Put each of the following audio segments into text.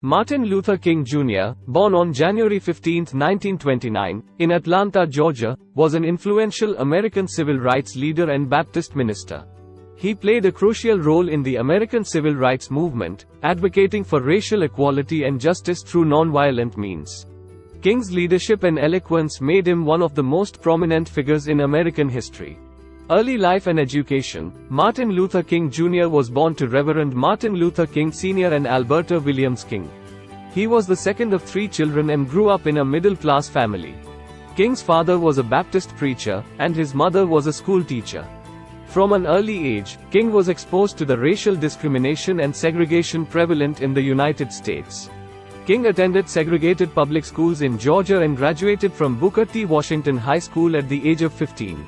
Martin Luther King Jr., born on January 15, 1929, in Atlanta, Georgia, was an influential American civil rights leader and Baptist minister. He played a crucial role in the American civil rights movement, advocating for racial equality and justice through nonviolent means. King's leadership and eloquence made him one of the most prominent figures in American history. Early life and education. Martin Luther King Jr. was born to Reverend Martin Luther King Sr. and Alberta Williams King. He was the second of 3 children and grew up in a middle-class family. King's father was a Baptist preacher, and his mother was a school teacher. From an early age, King was exposed to the racial discrimination and segregation prevalent in the United States. King attended segregated public schools in Georgia and graduated from Booker T. Washington High School at the age of 15.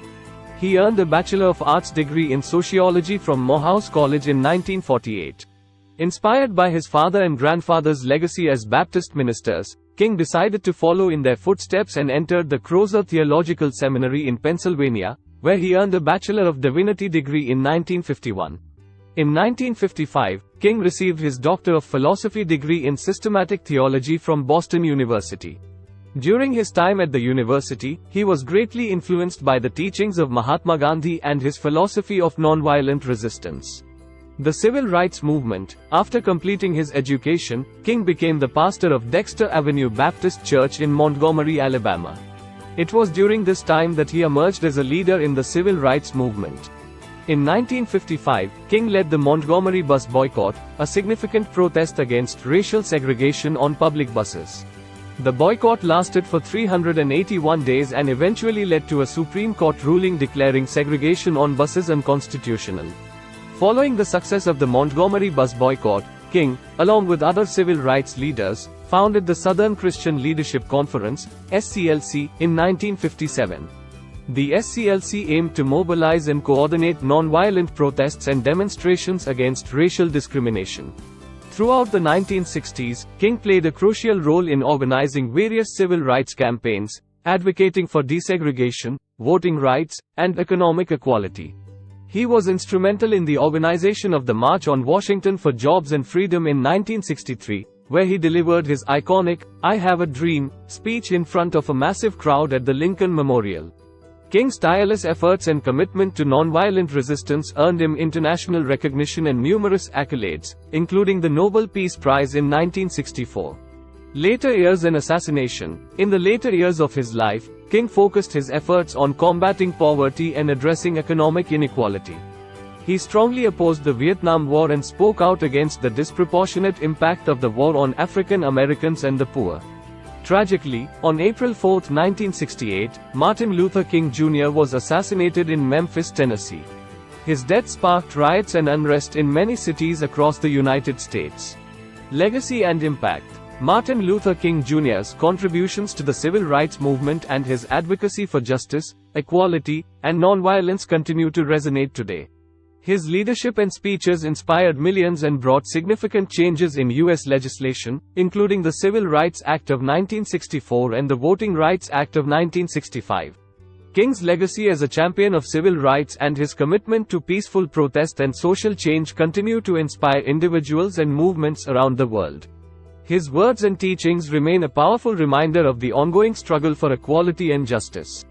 He earned a Bachelor of Arts degree in sociology from Morehouse College in 1948. Inspired by his father and grandfather's legacy as Baptist ministers, King decided to follow in their footsteps and entered the Crozer Theological Seminary in Pennsylvania, where he earned a Bachelor of Divinity degree in 1951. In 1955, King received his Doctor of Philosophy degree in Systematic Theology from Boston University. During his time at the university, he was greatly influenced by the teachings of Mahatma Gandhi and his philosophy of nonviolent resistance. The civil rights movement. After completing his education, King became the pastor of Dexter Avenue Baptist Church in Montgomery, Alabama. It was during this time that he emerged as a leader in the civil rights movement. In 1955, King led the Montgomery bus boycott, a significant protest against racial segregation on public buses. The boycott lasted for 381 days and eventually led to a Supreme Court ruling declaring segregation on buses unconstitutional. Following the success of the Montgomery bus boycott, King, along with other civil rights leaders, founded the Southern Christian Leadership Conference, SCLC, in 1957. The SCLC aimed to mobilize and coordinate nonviolent protests and demonstrations against racial discrimination. Throughout the 1960s, King played a crucial role in organizing various civil rights campaigns, advocating for desegregation, voting rights, and economic equality. He was instrumental in the organization of the March on Washington for Jobs and Freedom in 1963, where he delivered his iconic, "I Have a Dream" speech in front of a massive crowd at the Lincoln Memorial. King's tireless efforts and commitment to nonviolent resistance earned him international recognition and numerous accolades, including the Nobel Peace Prize in 1964. Later years and assassination. In the later years of his life, King focused his efforts on combating poverty and addressing economic inequality. He strongly opposed the Vietnam War and spoke out against the disproportionate impact of the war on African Americans and the poor. Tragically, on April 4, 1968, Martin Luther King Jr. was assassinated in Memphis, Tennessee. His death sparked riots and unrest in many cities across the United States. Legacy and impact. Martin Luther King Jr.'s contributions to the civil rights movement and his advocacy for justice, equality, and nonviolence continue to resonate today. His leadership and speeches inspired millions and brought significant changes in U.S. legislation, including the Civil Rights Act of 1964 and the Voting Rights Act of 1965. King's legacy as a champion of civil rights and his commitment to peaceful protest and social change continue to inspire individuals and movements around the world. His words and teachings remain a powerful reminder of the ongoing struggle for equality and justice.